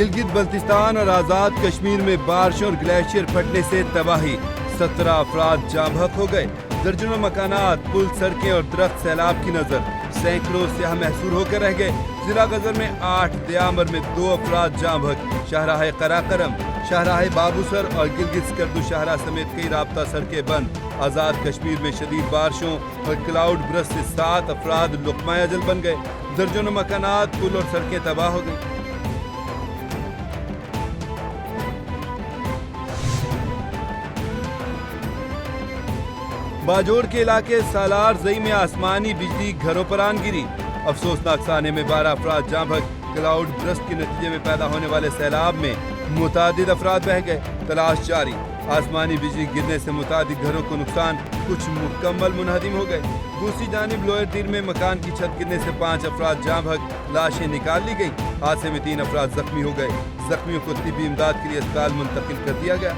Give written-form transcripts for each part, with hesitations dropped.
گلگت بلتستان اور آزاد کشمیر میں بارشوں اور گلیشیئر پھٹنے سے تباہی، 17 افراد جاں بحق ہو گئے، درجنوں مکانات، پل، سڑکیں اور درخت سیلاب کی نظر، سینکڑوں سیاح محصور ہو کر رہ گئے۔ ضلع غزر میں 8، دیامر میں 2 افراد جاں بحق، شاہراہ قراقرم، شاہراہ بابو سر اور گلگت سکردو شاہراہ سمیت کئی رابطہ سڑکیں بند۔ آزاد کشمیر میں شدید بارشوں اور کلاؤڈ برسٹ سے 7 افراد لقمہ اجل بن گئے، درجنوں مکانات، پل اور سڑکیں تباہ ہو گئی۔ باجوڑ کے علاقے سالار زئی میں آسمانی بجلی گھروں پر آن گری، افسوسناک سانے میں 12 افراد جاں بحق، کلاؤڈ برسٹ کے نتیجے میں پیدا ہونے والے سیلاب میں متعدد افراد بہہ گئے، تلاش جاری۔ آسمانی بجلی گرنے سے متعدد گھروں کو نقصان، کچھ مکمل منہدم ہو گئے۔ دوسری جانب لوئر دیر میں مکان کی چھت گرنے سے 5 افراد جاں بحق، لاشیں نکال لی گئیں، حادثے میں 3 افراد زخمی ہو گئے، زخمیوں کو طبی امداد کے لیے اسپتال منتقل کر دیا گیا۔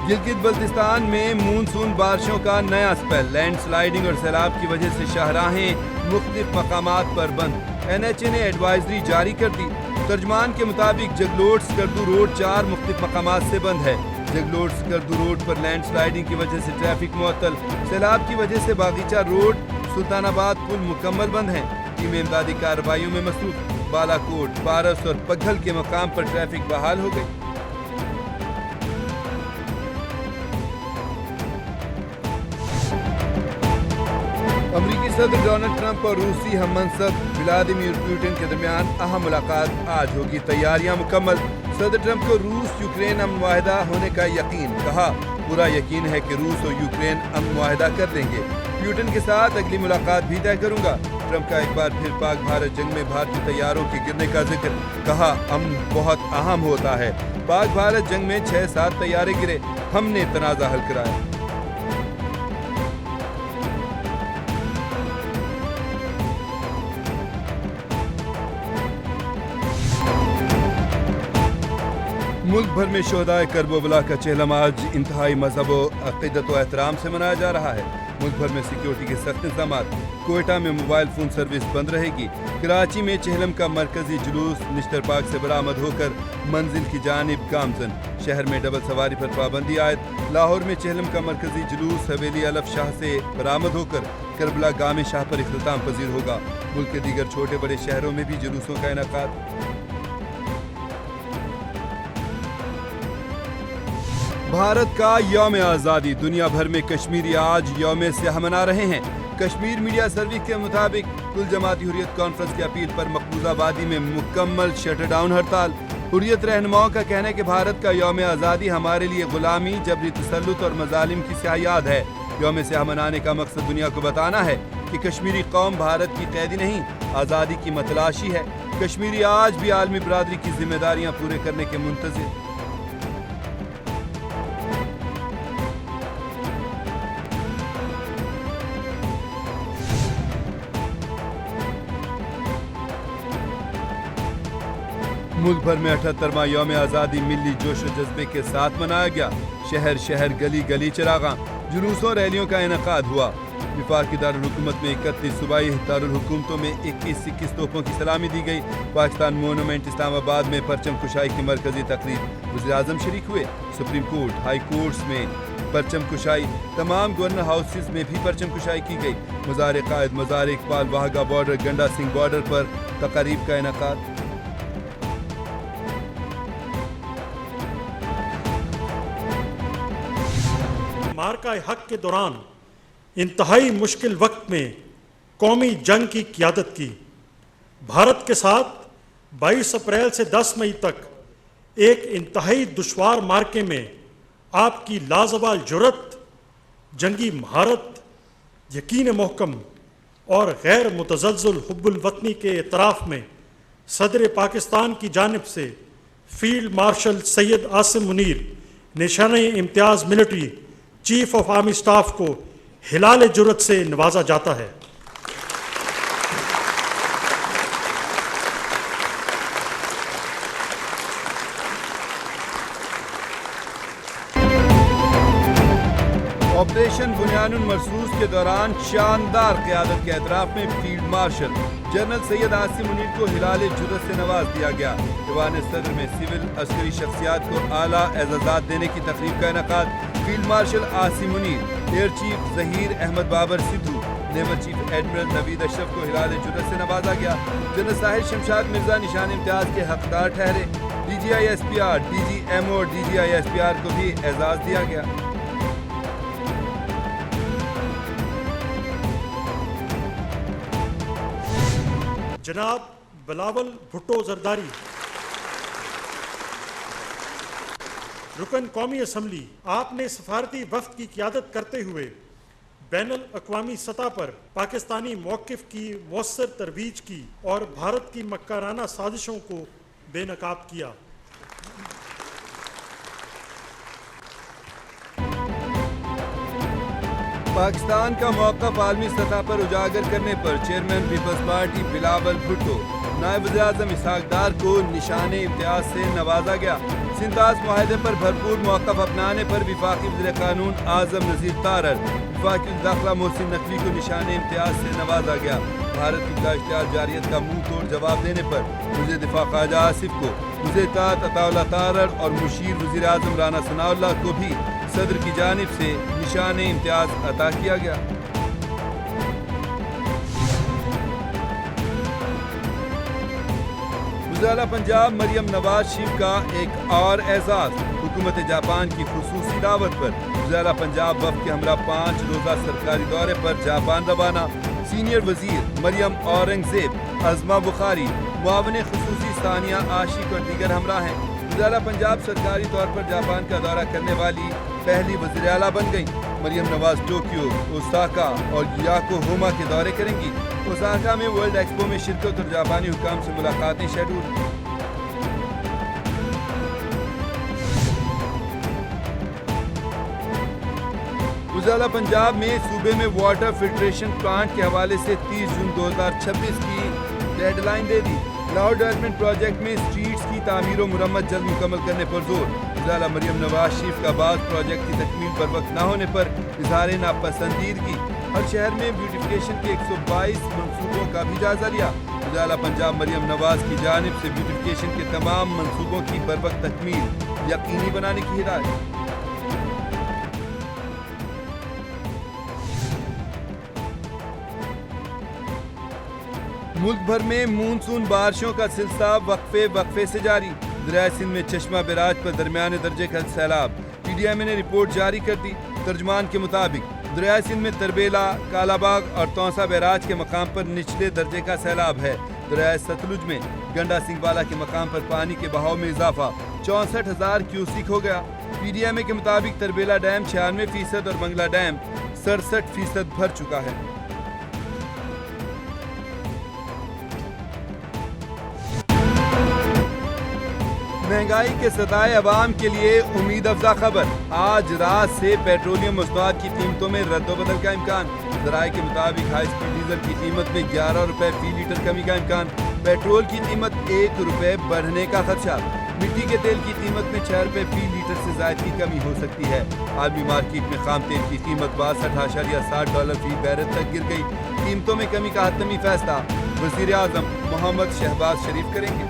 گلگت بلتستان میں مونسون بارشوں کا نیا اسپیل، لینڈ سلائیڈنگ اور سیلاب کی وجہ سے شاہراہیں مختلف مقامات پر بند، NHA نے ایڈوائزری جاری کر دی۔ ترجمان کے مطابق جگلوٹ سکردو روڈ 4 مختلف مقامات سے بند ہے۔ جگلوٹ سکردو روڈ پر لینڈ سلائیڈنگ کی وجہ سے ٹریفک معطل، سیلاب کی وجہ سے باغیچہ روڈ، سلطان آباد پل مکمل بند ہیں، ٹیمیں امدادی کارروائیوں میں مصروف، بالا کوٹ، پارس اور پگھل کے مقام پر ٹریفک بحال ہو گئی۔ امریکی صدر ڈونلڈ ٹرمپ اور روسی ہم منصب ولادیمیر پوٹن کے درمیان اہم ملاقات آج ہوگی، تیاریاں مکمل۔ صدر ٹرمپ کو روس یوکرین امن معاہدہ ہونے کا یقین، کہا پورا یقین ہے کہ روس اور یوکرین امن معاہدہ کر لیں گے، پوٹن کے ساتھ اگلی ملاقات بھی طے کروں گا۔ ٹرمپ کا ایک بار پھر پاک بھارت جنگ میں بھارتی طیاروں کے گرنے کا ذکر، کہا امن بہت اہم ہوتا ہے، پاک بھارت جنگ میں 6-7 طیارے گرے، ہم نے تنازع حل کرایا۔ ملک بھر میں شہدائے کرب و بلا کا چہلم آج انتہائی مذہب و عقیدت و احترام سے منایا جا رہا ہے۔ ملک بھر میں سیکیورٹی کے سخت انتظامات، کوئٹہ میں موبائل فون سروس بند رہے گی، کراچی میں چہلم کا مرکزی جلوس نشتر پارک سے برآمد ہو کر منزل کی جانب گامزن، شہر میں ڈبل سواری پر پابندی عائد، لاہور میں چہلم کا مرکزی جلوس حویلی الف شاہ سے برآمد ہو کر کربلا گام شاہ پر اختتام پذیر ہوگا۔ ملک کے دیگر چھوٹے بڑے شہروں میں بھی جلوسوں کا انعقاد۔ بھارت کا یوم آزادی، دنیا بھر میں کشمیری آج یوم سیاہ منا رہے ہیں۔ کشمیر میڈیا سروس کے مطابق کل جماعتی حریت کانفرنس کی اپیل پر مقبوضہ وادی میں مکمل شٹر ڈاؤن ہڑتال۔ حریت رہنماؤں کا کہنا ہے کہ بھارت کا یوم آزادی ہمارے لیے غلامی، جبری تسلط اور مظالم کی سیاہ یاد ہے۔ یوم سیاہ منانے کا مقصد دنیا کو بتانا ہے کہ کشمیری قوم بھارت کی قیدی نہیں، آزادی کی متلاشی ہے۔ کشمیری آج بھی عالمی برادری کی ذمہ داریاں پورے کرنے کے منتظر۔ ملک بھر میں 78واں یوم آزادی ملی جوش و جذبے کے ساتھ منایا گیا، شہر شہر گلی گلی چراغاں، جلوسوں ریلیوں کا انعقاد ہوا۔ وفاقی دارالحکومت میں 31 صوبائی دارالحکومتوں میں 21 توپوں کی سلامی دی گئی۔ پاکستان مونومنٹ اسلام آباد میں پرچم کشائی کی مرکزی تقریب، وزیر اعظم شریک ہوئے۔ سپریم کورٹ، ہائی کورٹس میں پرچم کشائی، تمام گورنر ہاؤسز میں بھی پرچم کشائی کی گئی۔ مزار قائد، مزار اقبال، واہگہ بارڈر، گنڈا سنگھ بارڈر پر تقاریب کا انعقاد۔ مارکہ حق کے دوران انتہائی مشکل وقت میں قومی جنگ کی قیادت کی، بھارت کے ساتھ 22 اپریل سے 10 مئی تک ایک انتہائی دشوار مارکے میں آپ کی لازوال جرأت، جنگی مہارت، یقین محکم اور غیر متزلزل حب الوطنی کے اعتراف میں صدر پاکستان کی جانب سے field marshal Syed Asim Munir, نشانِ Imtiaz military, chief of army staff کو ہلال جرأت سے نوازا جاتا ہے۔ آپریشن بنیان المرصوص کے دوران شاندار قیادت کے اعتراف میں field marshal general Syed Asim Munir کو ہلال جرت سے نواز دیا گیا۔ ایوان صدر میں سول عسکری شخصیات کو اعلیٰ اعزازات دینے کی تقریب کا انعقاد۔ Field marshal Asim Munir, air chief Zaheer Ahmed Babar Sidhu, naval chief admiral Naveed Ashraf کو ہلال جرت سے نوازا گیا۔ جنرل ساحل شمشاد مرزا نشان امتیاز کے حقدار ٹھہرے۔ D G I S P R, D G M O اور D G I S P R کو بھی اعزاز دیا گیا۔ جناب بلاول بھٹو زرداری، رکن قومی اسمبلی، آپ نے سفارتی وفد کی قیادت کرتے ہوئے بین الاقوامی سطح پر پاکستانی موقف کی مؤثر ترویج کی اور بھارت کی مکارانہ سازشوں کو بے نقاب کیا۔ پاکستان کا موقف عالمی سطح پر اجاگر کرنے پر chairman Peoples Party Bilawal Bhutto, نائب وزیر اعظم اسحاق ڈار کو نشان امتیاز سے نوازا گیا۔ سنتاز معاہدے پر بھرپور موقف اپنانے پر وفاقی وزیر قانون اعظم نذیر تارڑ، وفاقی وزیر داخلہ محسن نقوی کو نشان امتیاز سے نوازا گیا۔ بھارت کی بلا اشتعال جارحیت کا منہ توڑ جواب دینے پر وزیر دفاع خواجہ آصف کو، وزیر اطاعت عطا اللہ تارڑ اور مشیر وزیر اعظم رانا ثناء اللہ کو بھی صدر کی جانب سے نشان امتیاز عطا کیا گیا۔ وزیر اعلیٰ پنجاب مریم نواز شریف کا ایک اور اعزاز۔ حکومت جاپان کی خصوصی دعوت پر وزیر اعلیٰ پنجاب وفد کے ہمراہ 5 روزہ سرکاری دورے پر جاپان روانہ۔ سینئر وزیر مریم اورنگزیب، عظمہ بخاری، معاون خصوصی ثانیہ عاشق اور دیگر ہمراہ ہیں۔ وزیر اعلیٰ پنجاب سرکاری طور پر جاپان کا دورہ کرنے والی پہلی وزیر اعلیٰ بن گئیں۔ مریم نواز ٹوکیو، اوساکا اور یاکوہاما کے دورے کریں گی۔ اوساکا میں ورلڈ ایکسپو میں شرکت اور جاپانی حکام سے ملاقاتیں شیڈول۔ وزیر اعلیٰ پنجاب میں صوبے میں واٹر فلٹریشن پلانٹ کے حوالے سے 30 جون 2026 کی ڈیڈ لائن دے دی۔ لاہور ڈیولپمنٹ پروجیکٹ میں اسٹریٹس کی تعمیر و مرمت جلد مکمل کرنے پر زور۔ وزیر اعلیٰ مریم نواز شریف کا بعض پروجیکٹ کی تکمیل پر وقت نہ ہونے پر اظہار ناپسندیدگی۔ ہر شہر میں بیوٹیفکیشن کے 122 منصوبوں کا بھی جائزہ لیا۔ وزیر اعلیٰ پنجاب مریم نواز کی جانب سے بیوٹیفکیشن کے تمام منصوبوں کی بروقت تکمیل یقینی بنانے کی ہدایت۔ ملک بھر میں مونسون بارشوں کا سلسلہ وقفے سے جاری۔ دریائے سندھ میں چشمہ بیراج پر درمیانے درجے کا سیلاب۔ پی ڈی ایم نے رپورٹ جاری کر دی۔ ترجمان کے مطابق دریائے سندھ میں تربیلا، کالا باغ اور تونسا بیراج کے مقام پر نچلے درجے کا سیلاب ہے۔ دریائے ستلج میں گنڈا سنگھ والا کے مقام پر پانی کے بہاؤ میں اضافہ، 64,000 کیوسک ہو گیا۔ پی ڈی ایم کے مطابق تربیلا ڈیم 96% اور منگلا ڈیم 67% بھر چکا ہے۔ مہنگائی کے ستائے عوام کے لیے امید افزا خبر۔ آج رات سے پیٹرولیم مصنوعات کی قیمتوں میں رد و بدل کا امکان۔ ذرائع کے مطابق ہائی اسپیڈ ڈیزل کی قیمت میں 11 روپے فی لیٹر کمی کا امکان۔ پیٹرول کی قیمت 1 روپے بڑھنے کا خدشہ۔ مٹی کے تیل کی قیمت میں 6 روپے فی لیٹر سے زائد کی کمی ہو سکتی ہے۔ عالمی مارکیٹ میں خام تیل کی قیمت $62.60 فی بیرل تک گر گئی۔ قیمتوں میں کمی کا حتمی فیصلہ وزیر اعظم محمد شہباز شریف کریں گے۔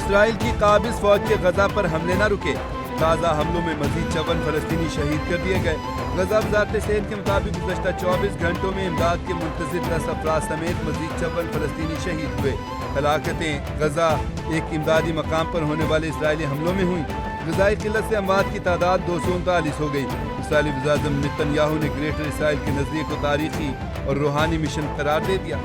اسرائیل کی قابض فوج کے غزہ پر حملے نہ رکے۔ تازہ حملوں میں مزید 54 فلسطینی شہید کر دیے گئے۔ غزہ وزارت صحت کے مطابق گزشتہ 24 گھنٹوں میں امداد کے منتظر 10 افراد سمیت مزید 54 فلسطینی شہید ہوئے۔ ہلاکتیں غزہ ایک امدادی مقام پر ہونے والے اسرائیلی حملوں میں ہوئیں۔ غذائی قلت سے اموات کی تعداد 239 ہو گئی۔ اسرائیلی وزیر اعظم نتن یاہو نے گریٹر اسرائیل کے نظریے کو تاریخی اور روحانی مشن قرار دے دیا۔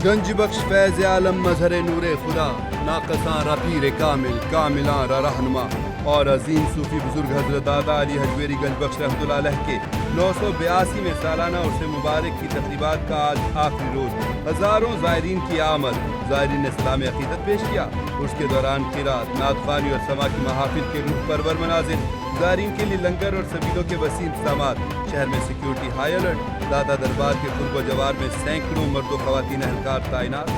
گنج بخش فیض عالم مظہر نور خدا، ناقصاں را پیر کامل، کاملاں را رہنما اور عظیم صوفی بزرگ حضرت دادا علی حجویری گنج بخش رحمۃ اللہ علیہ کے 982 میں سالانہ عرس مبارک کی تقریبات کا آج آخری روز۔ ہزاروں زائرین کی آمد۔ زائرین نے سلام عقیدت پیش کیا۔ عرس کے دوران قرات، نعت خوانی اور سما کی محافل کے روح پرور مناظر زائرین کے لیے لنگر اور سبیلوں کے وسیع انتظامات. شہر میں سیکیورٹی ہائی الرٹ. داتا دربار کے قرب و جوار میں سینکڑوں مرد و خواتین اہلکار تعینات.